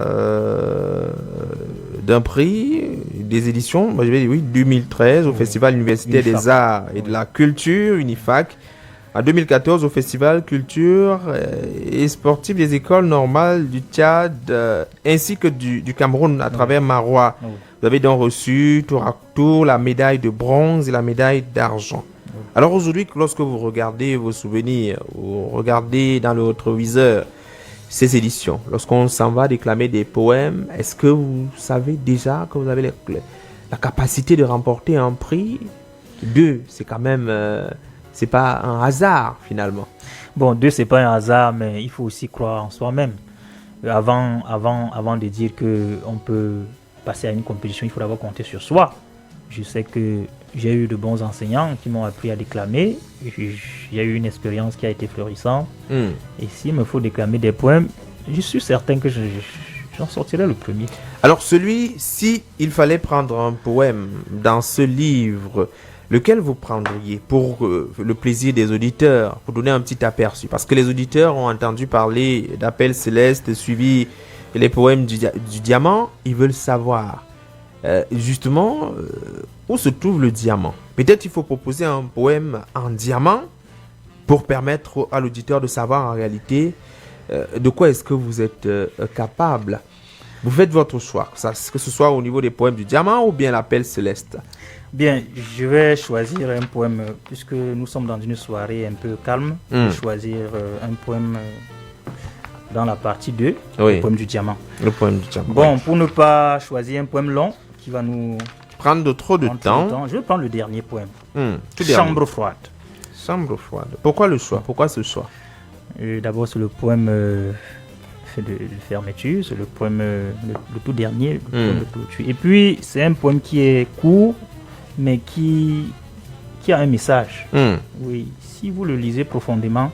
d'un prix des éditions, je vais dire 2013 au Festival universitaire Unifac. des arts et de la culture, Unifac. En 2014 au Festival culture et sportive des écoles normales du Tchad ainsi que du Cameroun à travers Marois. Vous avez donc reçu tour à tour la médaille de bronze et la médaille d'argent. Alors aujourd'hui, lorsque vous regardez vos souvenirs, vous regardez dans le rétroviseur ces éditions, lorsqu'on s'en va déclamer des poèmes, est-ce que vous savez déjà que vous avez la capacité de remporter un prix? 2, c'est quand même... c'est pas un hasard finalement. Bon, 2, c'est pas un hasard, mais il faut aussi croire en soi-même. Avant de dire qu'on peut passer à une compétition, il faut d'abord compter sur soi. Je sais que j'ai eu de bons enseignants qui m'ont appris à déclamer. J'ai eu une expérience qui a été florissante. Et s'il me faut déclamer des poèmes, je suis certain que j'en sortirai le premier. Alors si il fallait prendre un poème dans ce livre, lequel vous prendriez pour le plaisir des auditeurs, pour donner un petit aperçu? Parce que les auditeurs ont entendu parler d'Appel Céleste, suivi les poèmes du diamant. Ils veulent savoir justement où se trouve le diamant. Peut-être il faut proposer un poème en diamant pour permettre à l'auditeur de savoir en réalité de quoi est-ce que vous êtes capable. Vous faites votre choix, que ce soit au niveau des poèmes du diamant ou bien l'Appel Céleste. Bien, je vais choisir un poème, puisque nous sommes dans une soirée un peu calme. Je vais choisir un poème dans la partie 2, le poème du diamant. Le poème du diamant. Bon, pour ne pas choisir un poème long qui va nous prendre trop de temps, je vais prendre le dernier poème. Chambre froide. Chambre froide. Pourquoi le choix? Pourquoi ce choix? D'abord, c'est le poème de fermeture, c'est le poème le tout dernier, le poème de clôture. Et puis, c'est un poème qui est court, mais qui a un message. Oui, si vous le lisez profondément,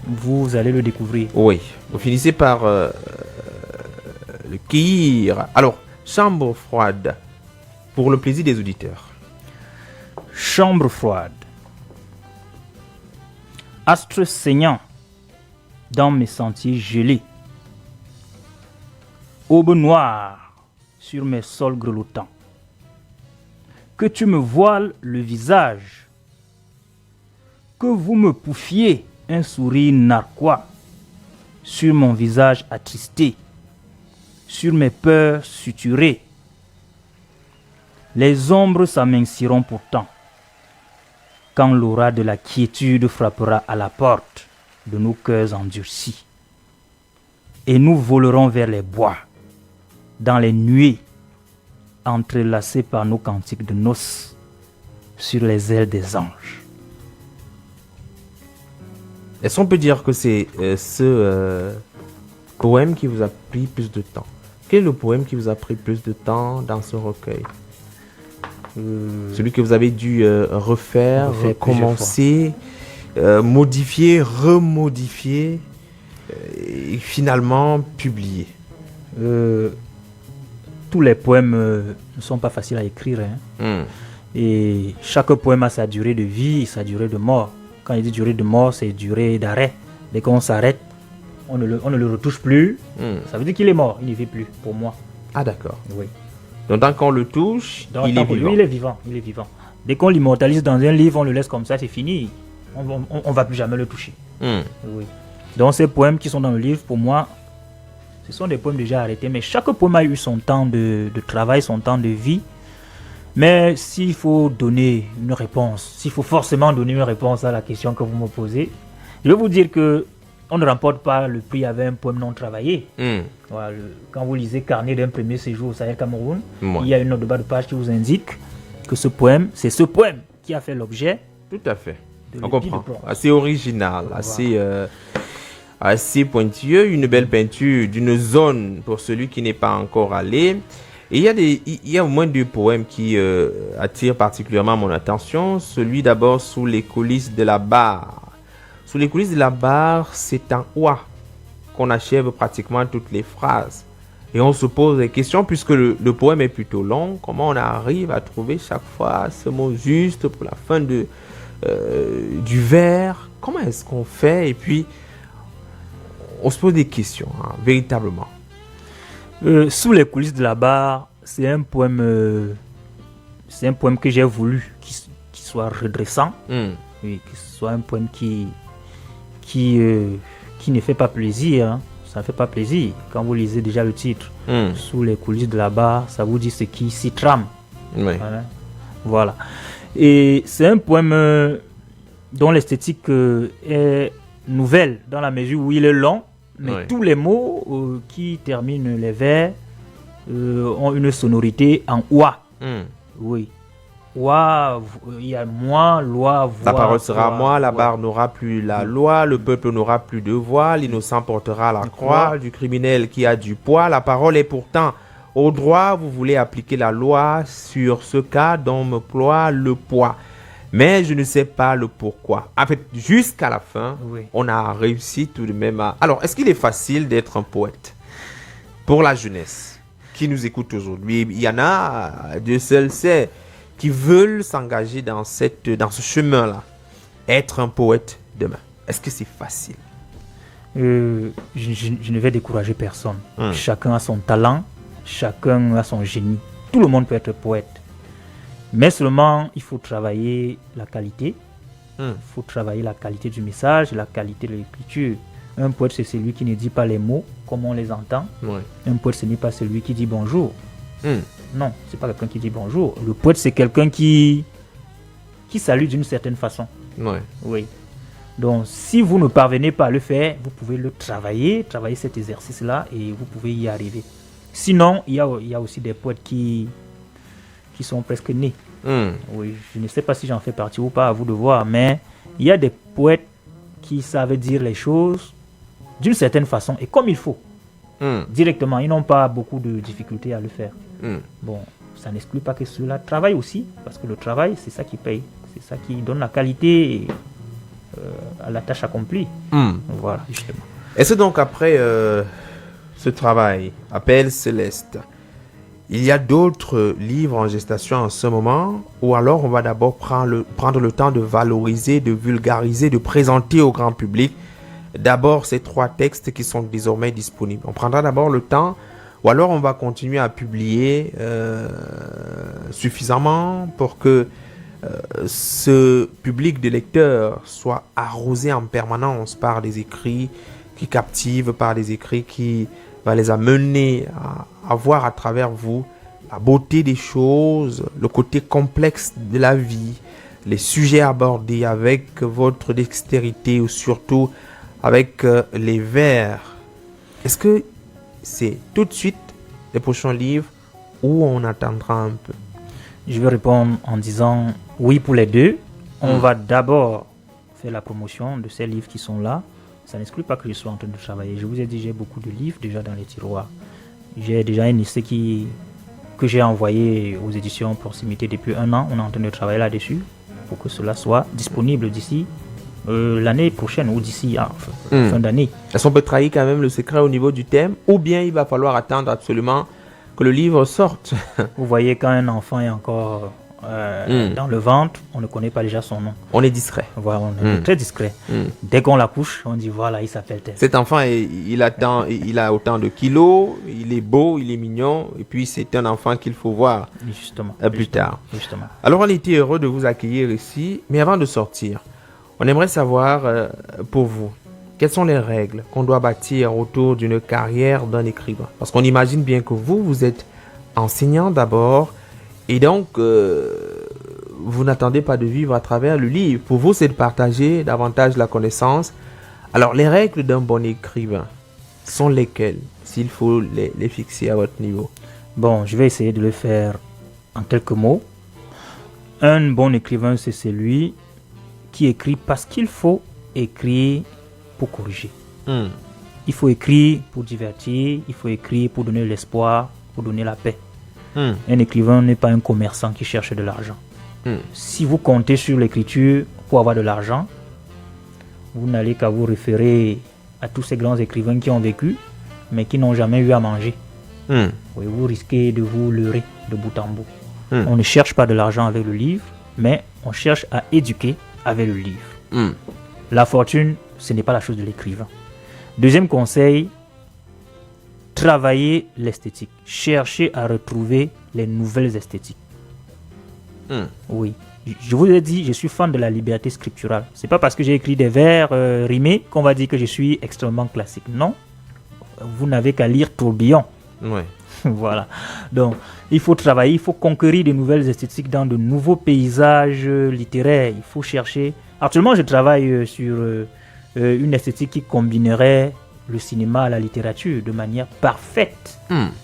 vous allez le découvrir. Oui, vous finissez par le cueillir. Alors, chambre froide, pour le plaisir des auditeurs. Chambre froide. Astre saignant dans mes sentiers gelés. Aube noire sur mes sols grelottants. Que tu me voiles le visage, que vous me pouffiez un sourire narquois sur mon visage attristé, sur mes peurs suturées. Les ombres s'aminciront pourtant, quand l'aura de la quiétude frappera à la porte de nos cœurs endurcis. Et nous volerons vers les bois, dans les nuées, entrelacés par nos cantiques de noces, sur les ailes des anges. Est-ce qu'on peut dire que c'est ce poème qui vous a pris plus de temps? Quel est le poème qui vous a pris plus de temps dans ce recueil? Celui que vous avez dû refaire, recommencer, modifier, remodifier et finalement publier. Tous les poèmes ne sont pas faciles à écrire. Et chaque poème a sa durée de vie et sa durée de mort. Quand il dit durée de mort, c'est durée d'arrêt. Dès qu'on s'arrête, on ne le retouche plus. Ça veut dire qu'il est mort, il ne vit plus, pour moi. Ah d'accord. Oui. Donc tant qu'on le touche, il est vivant. Oui, il est vivant, il est vivant. Dès qu'on l'immortalise dans un livre, on le laisse comme ça, c'est fini. On ne va plus jamais le toucher. Oui. Donc ces poèmes qui sont dans le livre, pour moi, ce sont des poèmes déjà arrêtés. Mais chaque poème a eu son temps de travail, son temps de vie. Mais s'il faut donner une réponse, s'il faut forcément donner une réponse à la question que vous me posez, je vais vous dire que on ne remporte pas le prix avec un poème non travaillé. Voilà, quand vous lisez Carnet d'un premier séjour au Sahel Cameroun, il y a une note de bas de page qui vous indique que ce poème, c'est ce poème qui a fait l'objet tout à fait On comprend. Assez original, assez pointilleux, une belle peinture d'une zone pour celui qui n'est pas encore allé. Et il y a au moins 2 poèmes qui attirent particulièrement mon attention. Celui d'abord sous les coulisses de la barre. Sous les coulisses de la barre, c'est en oua qu'on achève pratiquement toutes les phrases. Et on se pose des questions puisque le poème est plutôt long. Comment on arrive à trouver chaque fois ce mot juste pour la fin du vers? Comment est-ce qu'on fait? Et puis, on se pose des questions, véritablement. Sous les coulisses de la barre, c'est un poème que j'ai voulu qui soit redressant, oui, que ce soit un poème qui ne fait pas plaisir, hein. Ça ne fait pas plaisir. Quand vous lisez déjà le titre, Sous les coulisses de la barre, ça vous dit ce qui s'y trame. Oui. Voilà. Et c'est un poème dont l'esthétique est nouvelle dans la mesure où il est long. Mais tous les mots qui terminent les vers ont une sonorité en oua. Oui. Oua, il y a moi, loi, voix. La parole sera moi, la barre n'aura plus la loi, le peuple n'aura plus de voix, l'innocent portera la croix, du criminel qui a du poids. La parole est pourtant au droit, vous voulez appliquer la loi sur ce cas dont me ploie le poids. Mais je ne sais pas le pourquoi. En fait, jusqu'à la fin, on a réussi tout de même à... Alors, est-ce qu'il est facile d'être un poète pour la jeunesse qui nous écoute aujourd'hui? Il y en a, Dieu seul sait, qui veulent s'engager dans ce chemin-là. Être un poète demain. Est-ce que c'est facile? Je ne vais décourager personne. Chacun a son talent, chacun a son génie. Tout le monde peut être poète. Mais seulement, il faut travailler la qualité. Il faut travailler la qualité du message, la qualité de l'écriture. Un poète, c'est celui qui ne dit pas les mots comme on les entend. Un poète, ce n'est pas celui qui dit bonjour. Non, c'est pas quelqu'un qui dit bonjour. Le poète, c'est quelqu'un qui salue d'une certaine façon. Oui. Donc, si vous ne parvenez pas à le faire, vous pouvez le travailler cet exercice-là et vous pouvez y arriver. Sinon, il y a aussi des poètes qui sont presque nés. Oui, je ne sais pas si j'en fais partie ou pas, à vous de voir, mais il y a des poètes qui savent dire les choses d'une certaine façon et comme il faut. Directement, ils n'ont pas beaucoup de difficultés à le faire. Bon, ça n'exclut pas que cela travaille aussi, parce que le travail, c'est ça qui paye, c'est ça qui donne la qualité à la tâche accomplie. Voilà, justement. Est-ce donc après ce travail, Appel Céleste, il y a d'autres livres en gestation en ce moment, ou alors on va d'abord prendre le temps de valoriser, de vulgariser, de présenter au grand public d'abord ces 3 textes qui sont désormais disponibles. On prendra d'abord le temps, ou alors on va continuer à publier suffisamment pour que ce public de lecteurs soit arrosé en permanence par des écrits qui captivent, par des écrits qui va les amener à voir à travers vous la beauté des choses, le côté complexe de la vie, les sujets abordés avec votre dextérité ou surtout avec les vers. Est-ce que c'est tout de suite les prochains livres ou on attendra un peu? Je vais répondre en disant oui pour les deux. On va d'abord faire la promotion de ces livres qui sont là. Ça n'exclut pas que je sois en train de travailler. Je vous ai dit, j'ai beaucoup de livres déjà dans les tiroirs. J'ai déjà un essai que j'ai envoyé aux éditions Proximité depuis 1 an. On est en train de travailler là-dessus pour que cela soit disponible d'ici l'année prochaine ou d'ici fin d'année. Est-ce qu'on peut trahir quand même le secret au niveau du thème ou bien il va falloir attendre absolument que le livre sorte? Vous voyez, quand un enfant est encore dans le ventre, on ne connaît pas déjà son nom. On est discret. Voilà, on est très discret. Dès qu'on l'accouche, on dit voilà, il s'appelle tel. Cet enfant, il a autant de kilos, il est beau, il est mignon, et puis c'est un enfant qu'il faut voir plus tard. Justement. Alors on était heureux de vous accueillir ici, mais avant de sortir, on aimerait savoir pour vous, quelles sont les règles qu'on doit bâtir autour d'une carrière d'un écrivain? Parce qu'on imagine bien que vous êtes enseignant d'abord, et donc vous n'attendez pas de vivre à travers le livre. Pour vous, c'est de partager davantage la connaissance. Alors, les règles d'un bon écrivain sont lesquelles, s'il faut les fixer à votre niveau? Bon, je vais essayer de le faire en quelques mots. Un bon écrivain, c'est celui qui écrit parce qu'il faut écrire pour corriger. Il faut écrire pour divertir, il faut écrire pour donner l'espoir, pour donner la paix. Un écrivain n'est pas un commerçant qui cherche de l'argent. Si vous comptez sur l'écriture pour avoir de l'argent, vous n'allez qu'à vous référer à tous ces grands écrivains qui ont vécu, mais qui n'ont jamais eu à manger. Oui, vous risquez de vous leurrer de bout en bout. On ne cherche pas de l'argent avec le livre, mais on cherche à éduquer avec le livre. La fortune, ce n'est pas la chose de l'écrivain. Deuxième conseil, travailler l'esthétique. Cherchez à retrouver les nouvelles esthétiques. Oui. Je vous ai dit, je suis fan de la liberté scripturale. C'est pas parce que j'ai écrit des vers rimés qu'on va dire que je suis extrêmement classique. Non. Vous n'avez qu'à lire Tourbillon. Ouais. Voilà. Donc, il faut travailler, il faut conquérir de nouvelles esthétiques dans de nouveaux paysages littéraires. Il faut chercher. Actuellement, je travaille sur une esthétique qui combinerait le cinéma à la littérature de manière parfaite.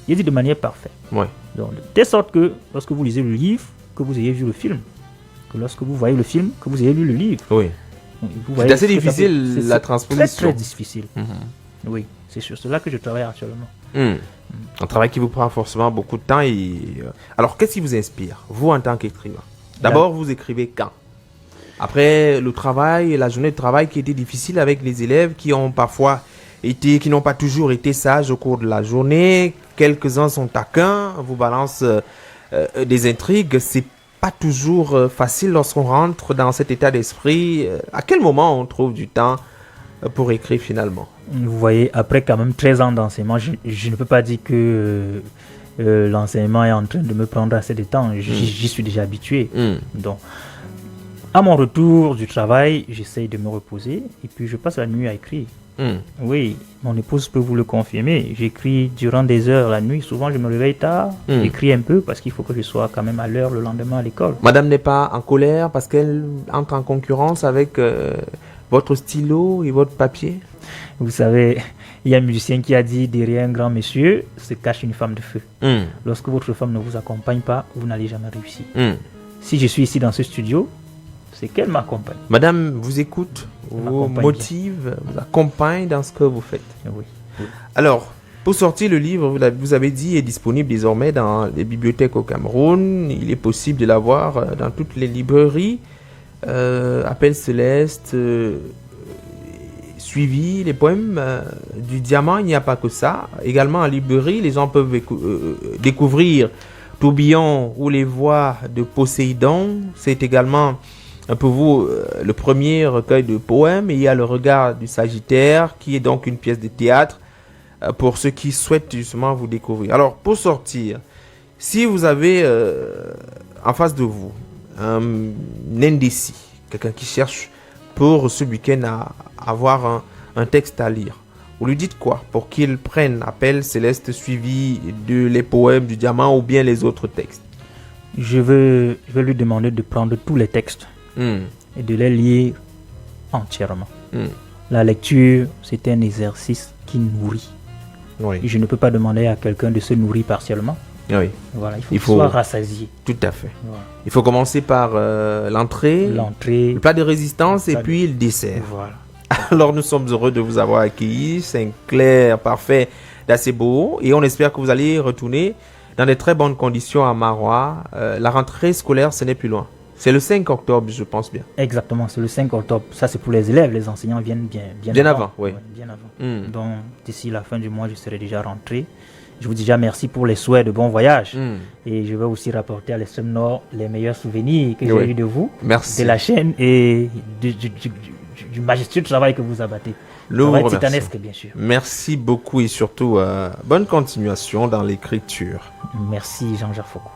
Il dit de manière parfaite. Ouais. Donc, de telle sorte que lorsque vous lisez le livre, que vous ayez vu le film. Que lorsque vous voyez le film, que vous ayez lu le livre. Oui. C'est assez difficile la transposition. Très, très difficile. Oui, c'est sur cela que je travaille actuellement. Un travail qui vous prend forcément beaucoup de temps. Alors, qu'est-ce qui vous inspire, vous en tant qu'écrivain? D'abord, vous écrivez quand? Après le travail, la journée de travail qui était difficile avec les élèves qui ont parfois été, qui n'ont pas toujours été sages au cours de la journée. Quelques-uns sont taquins, vous balancent des intrigues. C'est pas toujours facile lorsqu'on rentre dans cet état d'esprit. À quel moment on trouve du temps pour écrire finalement? Vous voyez, après quand même 13 ans d'enseignement, je ne peux pas dire que l'enseignement est en train de me prendre assez de temps. J'y suis déjà habitué. Donc, à mon retour du travail, j'essaye de me reposer et puis je passe la nuit à écrire. Oui, mon épouse peut vous le confirmer. J'écris durant des heures la nuit. Souvent, je me réveille tard, j'écris un peu parce qu'il faut que je sois quand même à l'heure le lendemain à l'école. Madame n'est pas en colère parce qu'elle entre en concurrence avec votre stylo et votre papier? Vous savez, il y a un musicien qui a dit: derrière un grand monsieur se cache une femme de feu. Lorsque votre femme ne vous accompagne pas, vous n'allez jamais réussir. Si je suis ici dans ce studio, c'est qu'elle m'accompagne. Madame vous écoute, vous motive, vous accompagne dans ce que vous faites. Oui. Alors, pour sortir le livre, vous avez dit, est disponible désormais dans les bibliothèques au Cameroun. Il est possible de l'avoir dans toutes les librairies. Appel Céleste, Suivi, les poèmes du Diamant, il n'y a pas que ça. Également en librairie, les gens peuvent découvrir Tourbillon ou les voix de Poséidon. C'est également pour vous le premier recueil de poèmes. Et il y a Le Regard du Sagittaire, qui est donc une pièce de théâtre pour ceux qui souhaitent justement vous découvrir. Alors, pour sortir, si vous avez en face de vous un indécis, quelqu'un qui cherche pour ce week-end à avoir un texte à lire, vous lui dites quoi pour qu'il prenne Appel Céleste suivi de les poèmes du Diamant ou bien les autres textes? Je vais lui demander de prendre tous les textes et de les lire entièrement. La lecture, c'est un exercice qui nourrit. Oui. Et je ne peux pas demander à quelqu'un de se nourrir partiellement. Oui. Voilà, il faut qu'il soit rassasié. Tout à fait. Voilà. Il faut commencer par l'entrée, le plat de résistance et puis le dessert. Voilà. Alors nous sommes heureux de vous avoir accueillis. C'est un clair, parfait, d'assez beau. Et on espère que vous allez retourner dans de très bonnes conditions à Marois. La rentrée scolaire, ce n'est plus loin. C'est le 5 octobre, je pense bien. Exactement, c'est le 5 octobre. Ça, c'est pour les élèves. Les enseignants viennent bien avant. Oui. Ouais, bien avant. Donc, d'ici la fin du mois, je serai déjà rentré. Je vous dis déjà merci pour les souhaits de bon voyage. Et je vais aussi rapporter à l'Extrême Nord les meilleurs souvenirs que j'ai eu de vous, merci. De la chaîne et du majestueux travail que vous abattez. Travail titanesque, bien sûr. Merci beaucoup et surtout bonne continuation dans l'écriture. Merci Jean-Jacques Foucault.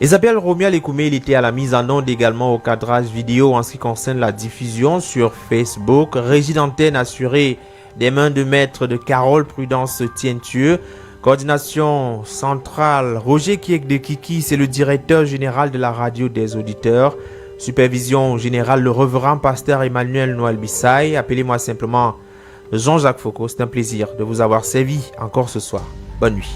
Isabelle Romia Lekoumé, il était à la mise en onde également au cadrage vidéo en ce qui concerne la diffusion sur Facebook. Régie d'antenne assurée des mains de maître de Carole Prudence Tientieux. Coordination centrale, Roger Kiek de Kiki, c'est le directeur général de la radio des auditeurs. Supervision générale, le reverend pasteur Emmanuel Noël Bissaï. Appelez-moi simplement Jean-Jacques Foucault. C'est un plaisir de vous avoir servi encore ce soir. Bonne nuit.